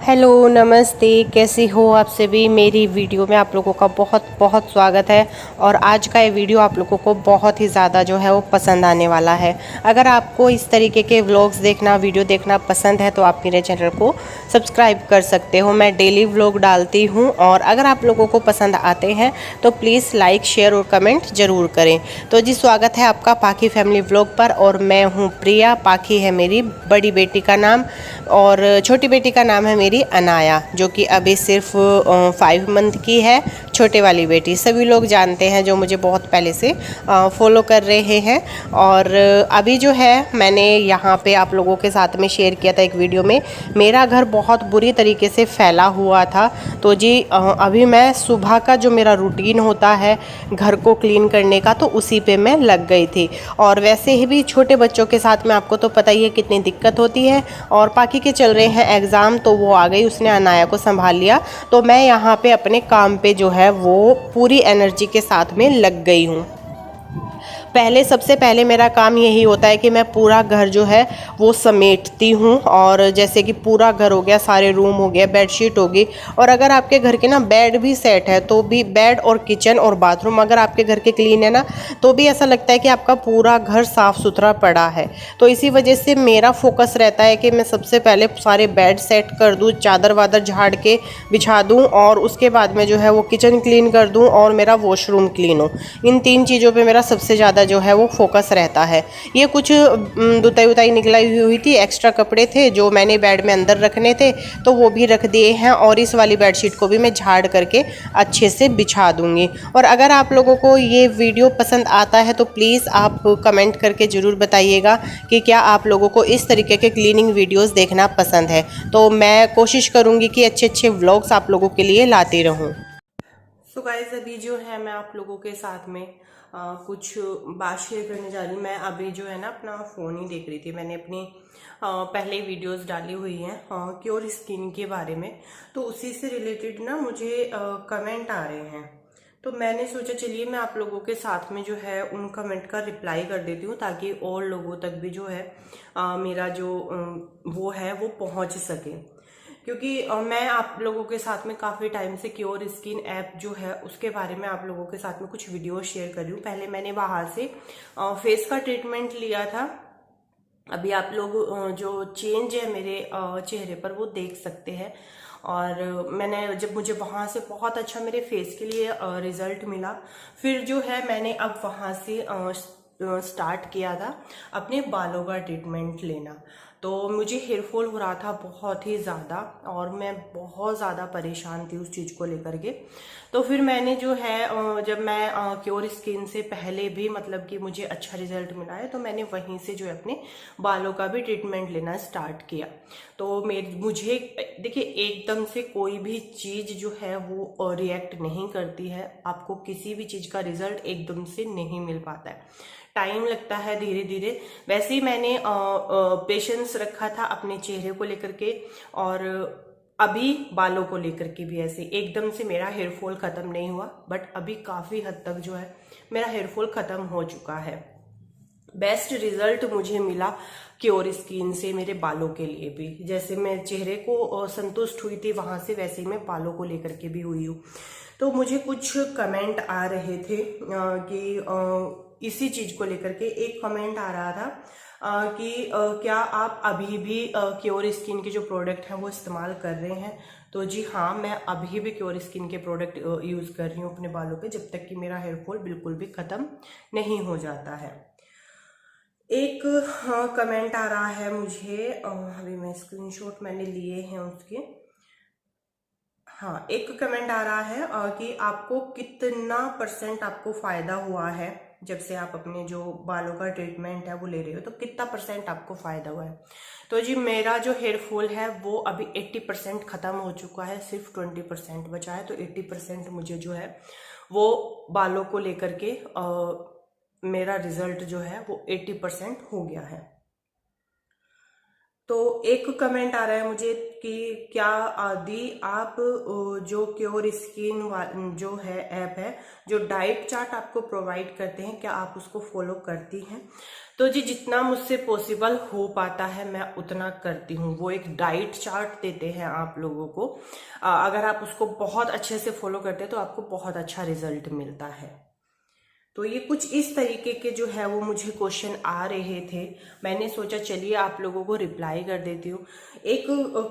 Hello नमस्ते, कैसी हो आप सभी। मेरी वीडियो में आप लोगों का बहुत बहुत स्वागत है। और आज का ये वीडियो आप लोगों को बहुत ही ज़्यादा जो है वो पसंद आने वाला है। अगर आपको इस तरीके के व्लॉग्स देखना, वीडियो देखना पसंद है तो आप मेरे चैनल को सब्सक्राइब कर सकते हो। मैं डेली व्लॉग डालती हूँ और अगर आप लोगों को पसंद आते हैं तो प्लीज़ लाइक, शेयर और कमेंट ज़रूर करें। तो जी, स्वागत है आपका पाखी फैमिली व्लॉग पर। और मैं हूँ प्रिया। पाखी है मेरी बड़ी बेटी का नाम और छोटी बेटी का नाम है मेरी अनाया, जो कि अभी सिर्फ 5 मंथ की है। छोटे वाली बेटी सभी लोग जानते हैं जो मुझे बहुत पहले से फॉलो कर रहे हैं। और अभी जो है मैंने यहाँ पे आप लोगों के साथ में शेयर किया था एक वीडियो में, मेरा घर बहुत बुरी तरीके से फैला हुआ था। तो जी अभी मैं सुबह का जो मेरा रूटीन होता है घर को क्लीन करने का, तो उसी पे मैं लग गई थी। और वैसे ही भी छोटे बच्चों के साथ में आपको तो पता ही है कितनी दिक्कत होती है। और पाखी के चल रहे हैं एग्ज़ाम, तो वो आ गई, उसने अनाया को संभाल लिया। तो मैं यहाँ पे अपने काम पे जो है वो पूरी एनर्जी के साथ में लग गई हूँ। सबसे पहले मेरा काम यही होता है कि मैं पूरा घर जो है वो समेटती हूँ। और जैसे कि पूरा घर हो गया, सारे रूम हो गया, बेडशीट होगी। और अगर आपके घर के ना बेड भी सेट है तो भी, बेड और किचन और बाथरूम अगर आपके घर के क्लीन है ना, तो भी ऐसा लगता है कि आपका पूरा घर साफ़ सुथरा पड़ा है। तो इसी वजह से मेरा फोकस रहता है कि मैं सबसे पहले सारे बेड सेट कर दूँ, चादर वादर झाड़ के बिछा दूँ, और उसके बाद में जो है वो किचन क्लीन कर दूँ और मेरा वॉशरूम क्लीन हो। इन 3 चीज़ों पे मेरा सबसे ज़्यादा जो है वो फोकस रहता है। ये कुछ दुताई उताई निकलाई हुई थी, एक्स्ट्रा कपड़े थे जो मैंने बेड में अंदर रखने थे, तो वो भी रख दिए हैं। और इस वाली बेडशीट को भी मैं झाड़ करके अच्छे से बिछा दूंगी। और अगर आप लोगों को ये वीडियो पसंद आता है तो प्लीज़ आप कमेंट करके ज़रूर बताइएगा कि क्या आप लोगों को इस तरीके के क्लीनिंग वीडियोज़ देखना पसंद है। तो मैं कोशिश करूँगी कि अच्छे अच्छे व्लॉग्स आप लोगों के लिए लाती रहूँ। सो गाइस, अभी जो है मैं आप लोगों के साथ में कुछ बात शेयर करने जा रही हूँ। मैं अभी जो है ना अपना फ़ोन ही देख रही थी। मैंने अपनी पहले वीडियोस डाली हुई हैं क्योर स्किन के बारे में, तो उसी से रिलेटेड ना मुझे कमेंट आ रहे हैं। तो मैंने सोचा चलिए मैं आप लोगों के साथ में जो है उन कमेंट का रिप्लाई कर देती हूँ, ताकि और लोगों तक भी जो है मेरा जो वो है वो पहुँच सके। क्योंकि मैं आप लोगों के साथ में काफ़ी टाइम से क्योर स्किन ऐप जो है उसके बारे में आप लोगों के साथ में कुछ वीडियो शेयर कर रही हूँ। पहले मैंने वहाँ से फेस का ट्रीटमेंट लिया था। अभी आप लोग जो चेंज है मेरे चेहरे पर वो देख सकते हैं। और मैंने जब मुझे वहाँ से बहुत अच्छा मेरे फेस के लिए रिजल्ट मिला, फिर जो है मैंने अब वहाँ से स्टार्ट किया था अपने बालों का ट्रीटमेंट लेना। तो मुझे हेयर फॉल हो रहा था बहुत ही ज़्यादा, और मैं बहुत ज़्यादा परेशान थी उस चीज़ को लेकर के। तो फिर मैंने जो है जब मैं क्योर स्किन से पहले भी मतलब कि मुझे अच्छा रिजल्ट मिला है, तो मैंने वहीं से जो है अपने बालों का भी ट्रीटमेंट लेना स्टार्ट किया। तो मुझे देखिए, एकदम से कोई भी चीज़ जो है वो रिएक्ट नहीं करती है। आपको किसी भी चीज़ का रिजल्ट एकदम से नहीं मिल पाता है, टाइम लगता है धीरे धीरे। वैसे ही मैंने पेशेंस रखा था अपने चेहरे को लेकर के, और अभी बालों को लेकर के भी ऐसे एकदम से मेरा हेयर फॉल खत्म नहीं हुआ, बट अभी काफ़ी हद तक जो है मेरा हेयर फॉल खत्म हो चुका है। बेस्ट रिजल्ट मुझे मिला क्योर स्किन से मेरे बालों के लिए भी। जैसे मैं चेहरे को संतुष्ट हुई थी वहां से, वैसे ही मैं बालों को लेकर के भी हुई हूँ। तो मुझे कुछ कमेंट आ रहे थे कि इसी चीज को लेकर के एक कमेंट आ रहा था कि क्या आप अभी भी क्योर स्किन के जो प्रोडक्ट हैं वो इस्तेमाल कर रहे हैं। तो जी हाँ, मैं अभी भी क्योर स्किन के प्रोडक्ट यूज़ कर रही हूँ अपने बालों पे, जब तक कि मेरा हेयर फॉल बिल्कुल भी ख़त्म नहीं हो जाता है। एक हाँ कमेंट आ रहा है मुझे, अभी मैं स्क्रीनशॉट मैंने लिए हैं उसके। हाँ, एक कमेंट आ रहा है कि आपको कितना % आपको फायदा हुआ है जब से आप अपने जो बालों का ट्रीटमेंट है वो ले रहे हो, तो कितना % आपको फायदा हुआ है। तो जी मेरा जो हेयर फॉल है वो अभी 80% खत्म हो चुका है, सिर्फ 20% बचा है। तो 80% मुझे जो है वो बालों को लेकर के मेरा रिजल्ट जो है वो 80% हो गया है। तो एक कमेंट आ रहा है मुझे कि क्या आदि आप जो क्योर स्किन जो है ऐप है, जो डाइट चार्ट आपको प्रोवाइड करते हैं, क्या आप उसको फॉलो करती हैं। तो जी जितना मुझसे पॉसिबल हो पाता है मैं उतना करती हूँ। वो एक डाइट चार्ट देते हैं आप लोगों को, अगर आप उसको बहुत अच्छे से फॉलो करते हैं तो आपको बहुत अच्छा रिजल्ट मिलता है। तो ये कुछ इस तरीके के जो है वो मुझे क्वेश्चन आ रहे थे, मैंने सोचा चलिए आप लोगों को रिप्लाई कर देती हूँ। एक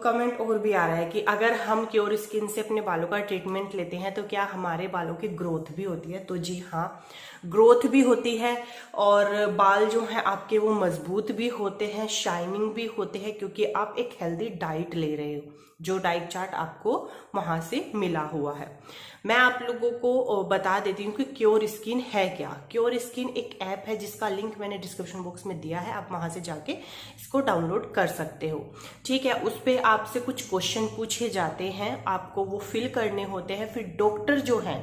कमेंट और भी आ रहा है कि अगर हम क्योर स्किन से अपने बालों का ट्रीटमेंट लेते हैं तो क्या हमारे बालों की ग्रोथ भी होती है? तो जी हाँ, ग्रोथ भी होती है और बाल जो है आपके वो मजबूत भी होते हैं, शाइनिंग भी होते हैं, क्योंकि आप एक हेल्दी डाइट ले रहे हो, जो डाइट चार्ट आपको वहां से मिला हुआ है। मैं आप लोगों को बता देती हूँ कि क्योर स्किन है क्या। क्योर स्किन एक ऐप है जिसका लिंक मैंने डिस्क्रिप्शन बॉक्स में दिया है, आप वहां से जाके इसको डाउनलोड कर सकते हो। ठीक है, उस पे आपसे कुछ क्वेश्चन पूछे जाते हैं, आपको वो फिल करने होते हैं। फिर डॉक्टर जो है,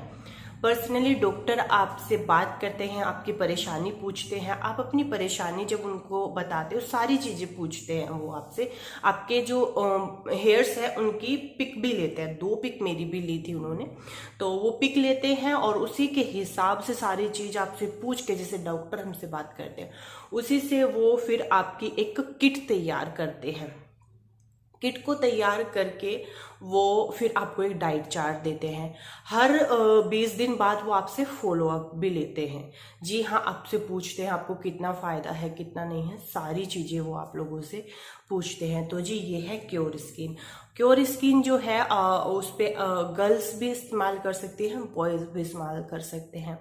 पर्सनली डॉक्टर आपसे बात करते हैं, आपकी परेशानी पूछते हैं। आप अपनी परेशानी जब उनको बताते हो, सारी चीजें पूछते हैं वो आपसे। आपके जो हेयर्स है उनकी पिक भी लेते हैं, 2 पिक मेरी भी ली थी उन्होंने, तो वो पिक लेते हैं और उसी के हिसाब से सारी चीज आपसे पूछ के, जैसे डॉक्टर हमसे बात करते हैं, उसी से वो फिर आपकी एक किट तैयार करते हैं। किट को तैयार करके वो फिर आपको एक डाइट चार्ट देते हैं। हर 20 दिन बाद वो आपसे फॉलो अप भी लेते हैं। जी हाँ, आपसे पूछते हैं आपको कितना फायदा है, कितना नहीं है, सारी चीजें वो आप लोगों से पूछते हैं। तो जी ये है क्योर स्किन। क्योर स्किन जो है उस पे गर्ल्स भी इस्तेमाल कर सकती हैं, बॉयज भी इस्तेमाल कर सकते हैं।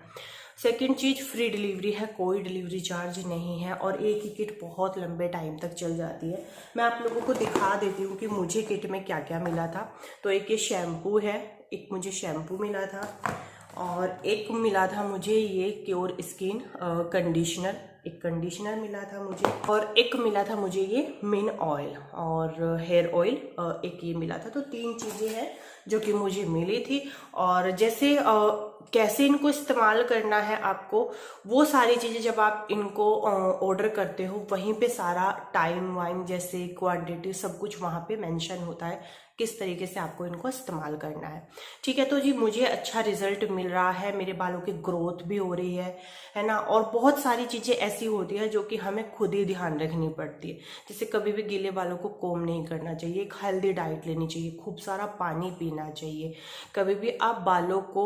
सेकेंड चीज, फ्री डिलीवरी है, कोई डिलीवरी चार्ज नहीं है और एक ही किट बहुत लंबे टाइम तक चल जाती है। मैं आप लोगों को दिखा देती हूँ कि मुझे किट में क्या क्या मिला था। तो एक ये शैम्पू है, एक मुझे शैम्पू मिला था और एक मिला था मुझे ये क्योर स्किन कंडीशनर, एक कंडीशनर मिला था मुझे, और एक मिला था मुझे ये मिन ऑयल और हेयर ऑयल, एक ये मिला था। तो 3 चीजें हैं जो कि मुझे मिली थी। और जैसे कैसे इनको इस्तेमाल करना है आपको, वो सारी चीजें जब आप इनको ऑर्डर करते हो, वहीं पे सारा टाइम वाइम जैसे क्वांटिटी सब कुछ वहां पे मेंशन होता है, किस तरीके से आपको इनको इस्तेमाल करना है। ठीक है, तो जी मुझे अच्छा रिजल्ट मिल रहा है, मेरे बालों की ग्रोथ भी हो रही है ना। और बहुत सारी चीजें ऐसी होती है जो कि हमें खुद ही ध्यान रखनी पड़ती है। जैसे कभी भी गीले बालों को कोम नहीं करना चाहिए, एक हेल्दी डाइट लेनी चाहिए, खूब सारा पानी पीना चाहिए। कभी भी आप बालों को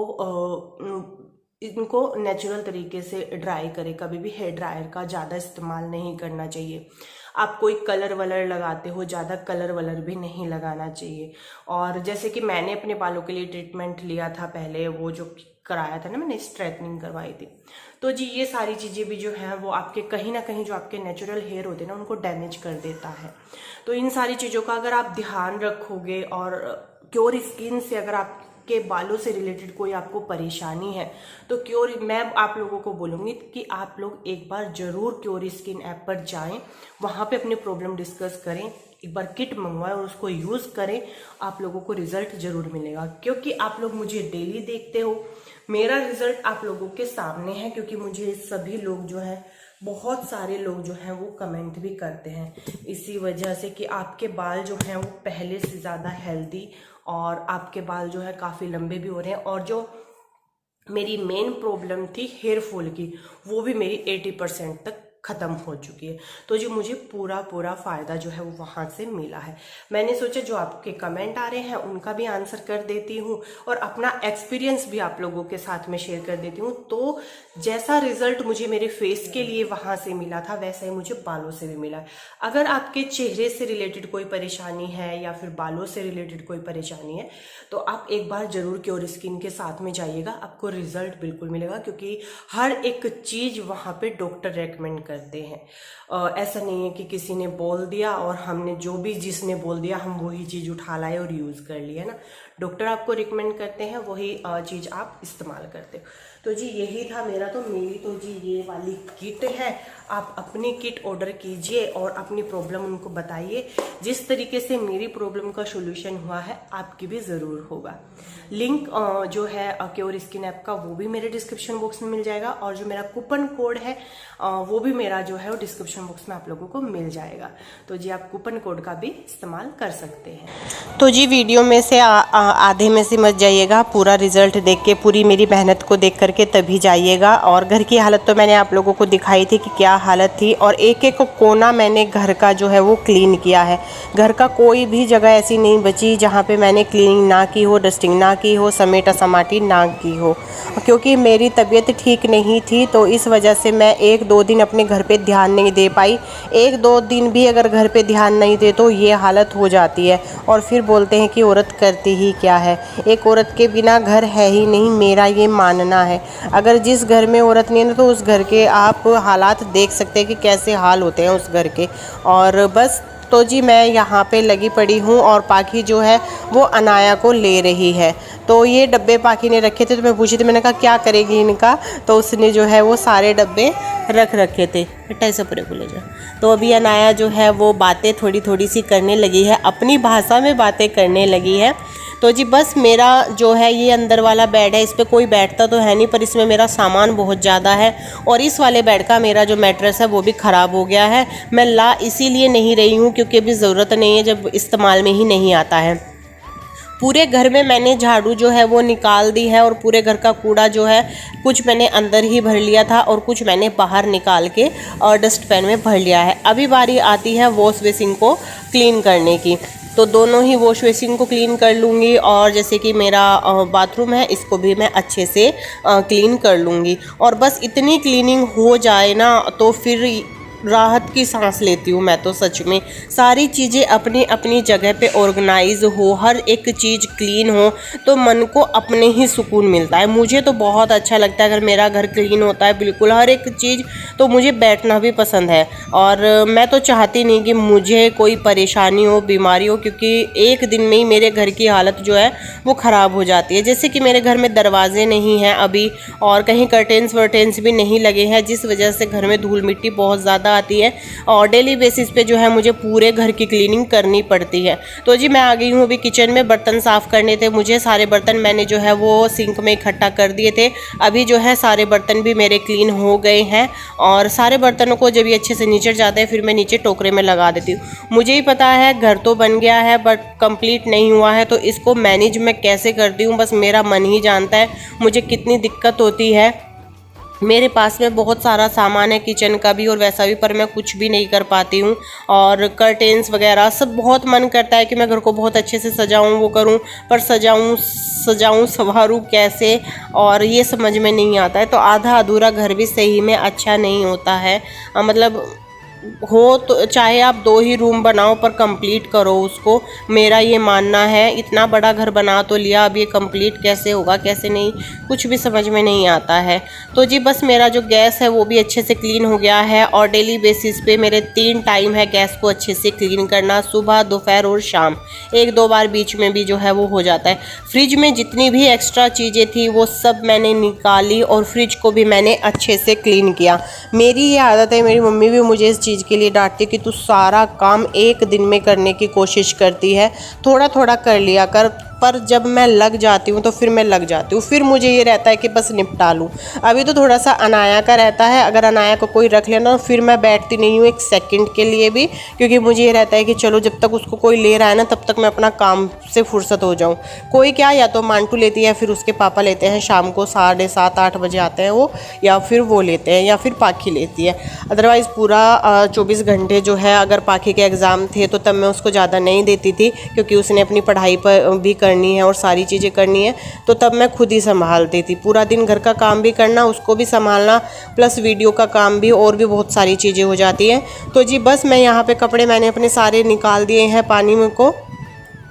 इनको नेचुरल तरीके से ड्राई करें, कभी भी हेयर ड्रायर का ज़्यादा इस्तेमाल नहीं करना चाहिए। आप कोई कलर वलर लगाते हो, ज़्यादा कलर वलर भी नहीं लगाना चाहिए। और जैसे कि मैंने अपने बालों के लिए ट्रीटमेंट लिया था पहले, वो जो कराया था ना मैंने, स्ट्रेटनिंग करवाई थी, तो जी ये सारी चीज़ें भी जो हैं वो आपके कहीं ना कहीं जो आपके नेचुरल हेयर होते हैं ना उनको डैमेज कर देता है। तो इन सारी चीज़ों का अगर आप ध्यान रखोगे और क्योर स्किन से अगर आप के बालों से रिलेटेड कोई आपको परेशानी है तो क्योर, मैं आप लोगों को बोलूंगी कि आप लोग एक बार जरूर क्योर स्किन ऐप पर जाएं, वहां पे अपनी प्रॉब्लम डिस्कस करें, एक बार किट मंगवाएं और उसको यूज करें। आप लोगों को रिजल्ट जरूर मिलेगा, क्योंकि आप लोग मुझे डेली देखते हो, मेरा रिजल्ट आप लोगों के सामने है, क्योंकि मुझे सभी लोग जो है, बहुत सारे लोग जो हैं वो कमेंट भी करते हैं इसी वजह से कि आपके बाल जो हैं वो पहले से ज़्यादा हेल्दी और आपके बाल जो है काफ़ी लंबे भी हो रहे हैं। और जो मेरी मेन प्रॉब्लम थी हेयर फॉल की, वो भी मेरी 80% तक खत्म हो चुकी है। तो जो मुझे पूरा फायदा जो है वो वहां से मिला है। मैंने सोचा जो आपके कमेंट आ रहे हैं उनका भी आंसर कर देती हूँ और अपना एक्सपीरियंस भी आप लोगों के साथ में शेयर कर देती हूँ। तो जैसा रिजल्ट मुझे मेरे फेस के लिए वहां से मिला था, वैसा ही मुझे बालों से भी मिला है। अगर आपके चेहरे से रिलेटेड कोई परेशानी है या फिर बालों से रिलेटेड कोई परेशानी है तो आप एक बार जरूर क्योर स्किन के साथ में जाइएगा, आपको रिजल्ट बिल्कुल मिलेगा, क्योंकि हर एक चीज वहां पे डॉक्टर रेकमेंड करते हैं। ऐसा नहीं है कि किसी ने बोल दिया और हमने जो भी जिसने बोल दिया हम वही चीज उठा लाए और यूज कर लिया ना। डॉक्टर आपको रिकमेंड करते हैं, वही चीज आप इस्तेमाल करते हो। तो जी यही था मेरा, तो मेरी तो जी ये वाली किट है। आप अपनी किट ऑर्डर कीजिए और अपनी प्रॉब्लम उनको बताइए। जिस तरीके से मेरी प्रॉब्लम का सोल्यूशन हुआ है आपकी भी ज़रूर होगा। लिंक जो है क्योर स्किन ऐप का वो भी मेरे डिस्क्रिप्शन बॉक्स में मिल जाएगा, और जो मेरा कूपन कोड है वो भी मेरा जो है वो डिस्क्रिप्शन बॉक्स में आप लोगों को मिल जाएगा। तो जी आप कूपन कोड का भी इस्तेमाल कर सकते हैं। तो जी वीडियो में से आधे में से मत जाइएगा, पूरा रिजल्ट देख के, पूरी मेरी मेहनत को देख करके तभी जाइएगा। और घर की हालत तो मैंने आप लोगों को दिखाई थी कि क्या हालत थी, और एक एक कोना मैंने घर का जो है वो क्लीन किया है। घर का कोई भी जगह ऐसी नहीं बची जहाँ पे मैंने क्लीनिंग ना की हो, डस्टिंग ना की हो, समेटा समाटी ना की हो। क्योंकि मेरी तबीयत ठीक नहीं थी तो इस वजह से मैं 1-2 दिन अपने घर पे ध्यान नहीं दे पाई। 1-2 दिन भी अगर घर पे ध्यान नहीं दे तो ये हालत हो जाती है। और फिर बोलते हैं कि औरत करती ही क्या है, एक औरत के बिना घर है ही नहीं, मेरा ये मानना है। अगर जिस घर में औरत नहीं है तो उस घर के आप हालात देख सकते हैं कि कैसे हाल होते हैं उस घर के। और बस तो जी मैं यहाँ पे लगी पड़ी हूँ और पाखी जो है वो अनाया को ले रही है। तो ये डब्बे पाखी ने रखे थे तो मैं पूछी थी, मैंने कहा क्या करेगी इनका, तो उसने जो है वो सारे डब्बे रख रखे थे। ऐसे पूरे बोले जा। तो अभी अनाया जो है वो बातें थोड़ी थोड़ी सी करने लगी है, अपनी भाषा में बातें करने लगी है। तो जी बस मेरा जो है ये अंदर वाला बेड है, इस पर कोई बैठता तो है नहीं, पर इसमें मेरा सामान बहुत ज़्यादा है। और इस वाले बेड का मेरा जो मैट्रेस है वो भी ख़राब हो गया है। मैं ला इसीलिए नहीं रही हूँ क्योंकि अभी ज़रूरत नहीं है, जब इस्तेमाल में ही नहीं आता है। पूरे घर में मैंने झाड़ू जो है वो निकाल दी है और पूरे घर का कूड़ा जो है कुछ मैंने अंदर ही भर लिया था और कुछ मैंने बाहर निकाल के और डस्टबिन में भर लिया है। अभी बारी आती है वॉश बेसिन को क्लीन करने की, तो दोनों ही वॉश बेसिन को क्लीन कर लूँगी। और जैसे कि मेरा बाथरूम है इसको भी मैं अच्छे से क्लीन कर लूँगी। और बस इतनी क्लीनिंग हो जाए ना तो फिर राहत की सांस लेती हूँ मैं तो सच में। सारी चीज़ें अपनी अपनी जगह पे ऑर्गेनाइज हो, हर एक चीज़ क्लीन हो तो मन को अपने ही सुकून मिलता है। मुझे तो बहुत अच्छा लगता है अगर मेरा घर क्लीन होता है बिल्कुल हर एक चीज़, तो मुझे बैठना भी पसंद है। और मैं तो चाहती नहीं कि मुझे कोई परेशानी हो, बीमारी हो, क्योंकि एक दिन में ही मेरे घर की हालत जो है वो ख़राब हो जाती है। जैसे कि मेरे घर में दरवाजे नहीं हैं अभी और कहीं कर्टेंस वर्टेंस भी नहीं लगे हैं, जिस वजह से घर में धूल मिट्टी बहुत ज़्यादा आती है और डेली बेसिस पे जो है मुझे पूरे घर की क्लीनिंग करनी पड़ती है। तो जी मैं आ गई हूँ अभी किचन में, बर्तन साफ़ करने थे मुझे। सारे बर्तन मैंने जो है वो सिंक में इकट्ठा कर दिए थे। अभी जो है सारे बर्तन भी मेरे क्लीन हो गए हैं और सारे बर्तनों को जब ये अच्छे से नीचे जाते हैं फिर मैं नीचे टोकरे में लगा देती हूँ। मुझे ही पता है घर तो बन गया है बट कंप्लीट नहीं हुआ है, तो इसको मैनेज मैं कैसे करती हूँ बस मेरा मन ही जानता है मुझे कितनी दिक्कत होती है। मेरे पास में बहुत सारा सामान है किचन का भी और वैसा भी, पर मैं कुछ भी नहीं कर पाती हूँ। और कर्टेंस वगैरह सब बहुत मन करता है कि मैं घर को बहुत अच्छे से सजाऊँ, वो करूँ, पर सजाऊँ संवारूँ कैसे, और ये समझ में नहीं आता है। तो आधा अधूरा घर भी सही में अच्छा नहीं होता है। मतलब हो तो चाहे आप 2 ही रूम बनाओ पर कंप्लीट करो उसको, मेरा ये मानना है। इतना बड़ा घर बना तो लिया, अब ये कंप्लीट कैसे होगा कैसे नहीं, कुछ भी समझ में नहीं आता है। तो जी बस मेरा जो गैस है वो भी अच्छे से क्लीन हो गया है और डेली बेसिस पे मेरे 3 टाइम है गैस को अच्छे से क्लीन करना, सुबह, दोपहर और शाम। 1-2 बार बीच में भी जो है वो हो जाता है। फ्रिज में जितनी भी एक्स्ट्रा चीज़ें थी वो सब मैंने निकाली और फ्रिज को भी मैंने अच्छे से क्लीन किया। मेरी ये आदत है, मेरी मम्मी भी मुझे इस चीज़ के लिए डांटती कि तू सारा काम एक दिन में करने की कोशिश करती है, थोड़ा थोड़ा कर लिया कर। पर जब मैं लग जाती हूँ तो फिर मैं लग जाती हूँ, फिर मुझे ये रहता है कि बस निपटा लूँ। अभी तो थोड़ा सा अनाया का रहता है, अगर अनाया को कोई रख लेना तो फिर मैं बैठती नहीं हूँ 1 सेकंड के लिए भी, क्योंकि मुझे ये रहता है कि चलो जब तक उसको कोई ले रहा है ना तब तक मैं अपना काम से फुर्सत हो जाऊँ। कोई क्या, या तो मांटू लेती है, फिर उसके पापा लेते हैं, शाम को 7:30-8 बजे आते हैं वो, या फिर वो लेते हैं, या फिर पाखी लेती है। अदरवाइज़ पूरा 24 घंटे जो है, अगर पाखी के एग्ज़ाम थे तो तब मैं उसको ज़्यादा नहीं देती थी क्योंकि उसने अपनी पढ़ाई पर भी करनी है और सारी चीज़ें करनी है, तो तब मैं खुद ही संभालती थी। पूरा दिन घर का काम भी करना, उसको भी संभालना, प्लस वीडियो का काम भी, और भी बहुत सारी चीज़ें हो जाती हैं। तो जी बस मैं यहाँ पे कपड़े मैंने अपने सारे निकाल दिए हैं पानी में को,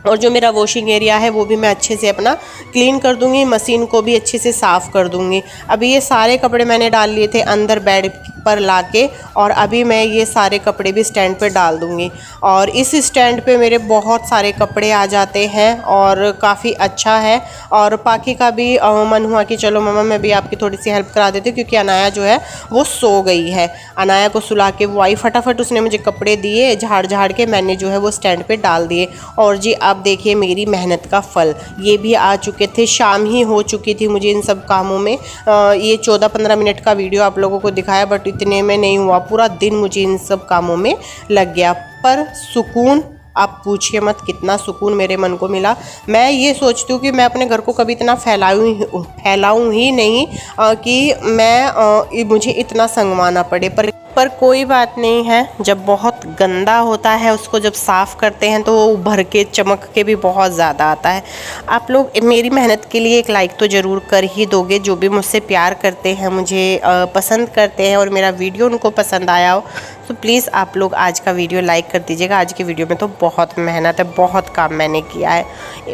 और जो मेरा वॉशिंग एरिया है वो भी मैं अच्छे से अपना क्लीन कर दूंगी, मशीन को भी अच्छे से साफ़ कर दूंगी। अभी ये सारे कपड़े मैंने डाल लिए थे अंदर बेड पर लाके, और अभी मैं ये सारे कपड़े भी स्टैंड पे डाल दूंगी। और इस स्टैंड पे मेरे बहुत सारे कपड़े आ जाते हैं और काफ़ी अच्छा है। और पाखी का भी मन हुआ कि चलो मम्मा मैं भी आपकी थोड़ी सी हेल्प करा देती हूँ, क्योंकि अनाया जो है वो सो गई है। अनाया को सुला के वो आई, फटाफट उसने मुझे कपड़े दिए, झाड़ झाड़ के मैंने जो है वो स्टैंड पर डाल दिए। और जी अब देखिए मेरी मेहनत का फल, ये भी आ चुके थे। शाम ही हो चुकी थी मुझे इन सब कामों में। ये 14-15 मिनट का वीडियो आप लोगों को दिखाया, बट इतने में नहीं हुआ, पूरा दिन मुझे इन सब कामों में लग गया। पर सुकून आप पूछिए मत, कितना सुकून मेरे मन को मिला। मैं ये सोचती हूँ कि मैं अपने घर को कभी इतना फैलाऊँ ही नहीं कि मुझे इतना संगवाना पड़े। पर कोई बात नहीं है, जब बहुत गंदा होता है उसको जब साफ़ करते हैं तो वो उभर के चमक के भी बहुत ज़्यादा आता है। आप लोग मेरी मेहनत के लिए एक लाइक तो ज़रूर कर ही दोगे, जो भी मुझसे प्यार करते हैं, मुझे पसंद करते हैं और मेरा वीडियो उनको पसंद आया हो, तो प्लीज़ आप लोग आज का वीडियो लाइक कर दीजिएगा। आज के वीडियो में तो बहुत मेहनत है, बहुत काम मैंने किया है।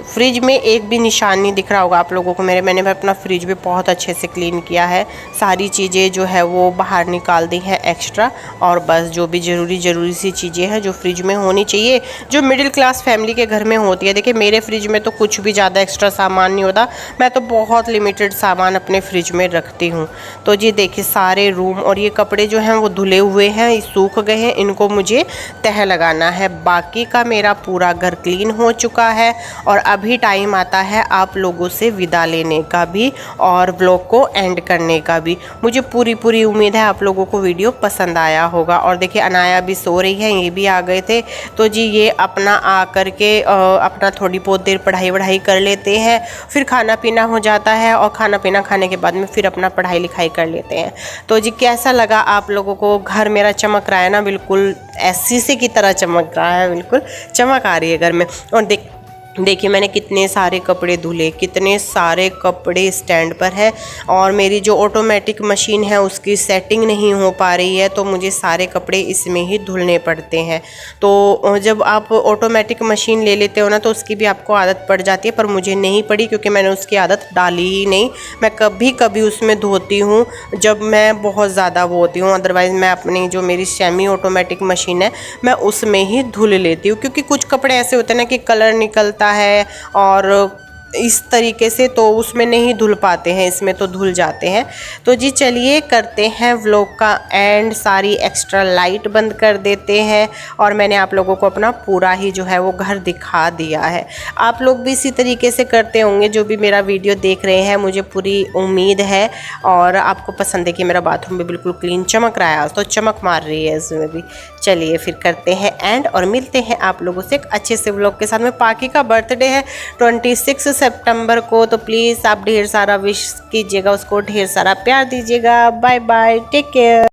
फ्रिज में एक भी निशान नहीं दिख रहा होगा आप लोगों को मैंने अपना फ्रिज भी बहुत अच्छे से क्लीन किया है। सारी चीज़ें जो है वो बाहर निकाल दी हैं एक्स्ट्रा, और बस जो भी ज़रूरी सी चीज़ें हैं जो फ्रिज में होनी चाहिए, जो मिडिल क्लास फैमिली के घर में होती है। देखिए मेरे फ्रिज में तो कुछ भी ज़्यादा एक्स्ट्रा सामान नहीं होता, मैं तो बहुत लिमिटेड सामान अपने फ्रिज में रखती हूँ। तो जी देखिए सारे रूम, और ये कपड़े जो हैं वो धुले हुए हैं, सूख गए हैं, इनको मुझे तह लगाना है। बाकी का मेरा पूरा घर क्लीन हो चुका है और अभी टाइम आता है आप लोगों से विदा लेने का भी और व्लॉग को एंड करने का भी। मुझे पूरी उम्मीद है आप लोगों को वीडियो पसंद आया होगा। और देखिए अनाया भी सो रही है, ये भी आ गए थे, तो जी ये अपना आ कर के अपना थोड़ी बहुत देर पढ़ाई वढ़ाई कर लेते हैं, फिर खाना पीना हो जाता है और खाना पीना खाने के बाद में फिर अपना पढ़ाई लिखाई कर लेते हैं। तो जी कैसा लगा आप लोगों को? घर मेरा चमक रहा है ना, बिल्कुल शीशे की तरह चमक रहा है, बिल्कुल चमक आ रही है घर में। और देखिए मैंने कितने सारे कपड़े धुले, कितने सारे कपड़े स्टैंड पर है, और मेरी जो ऑटोमेटिक मशीन है उसकी सेटिंग नहीं हो पा रही है, तो मुझे सारे कपड़े इसमें ही धुलने पड़ते हैं। तो जब आप ऑटोमेटिक मशीन ले लेते हो ना तो उसकी भी आपको आदत पड़ जाती है, पर मुझे नहीं पड़ी क्योंकि मैंने उसकी आदत डाली ही नहीं। मैं कभी उसमें धोती हूँ जब मैं बहुत ज़्यादा वो होती हूँ, अदरवाइज़ मैं अपनी जो मेरी सेमी ऑटोमेटिक मशीन है मैं उसमें ही धुल लेती हूँ। क्योंकि कुछ कपड़े ऐसे होते हैं ना कि कलर निकलता है और इस तरीके से, तो उसमें नहीं धुल पाते हैं, इसमें तो धुल जाते हैं। तो जी चलिए करते हैं व्लॉग का एंड, सारी एक्स्ट्रा लाइट बंद कर देते हैं और मैंने आप लोगों को अपना पूरा ही जो है वो घर दिखा दिया है। आप लोग भी इसी तरीके से करते होंगे जो भी मेरा वीडियो देख रहे हैं, मुझे पूरी उम्मीद है। और आपको पसंद है कि मेरा बाथरूम भी बिल्कुल क्लीन चमक रहा है, आज तो चमक मार रही है इसमें भी। चलिए फिर करते हैं एंड और मिलते हैं आप लोगों से एक अच्छे से व्लॉग के साथ में। पाकी का बर्थडे है 26 सितंबर को, तो प्लीज़ आप ढेर सारा विश कीजिएगा, उसको ढेर सारा प्यार दीजिएगा। Bye bye, take care.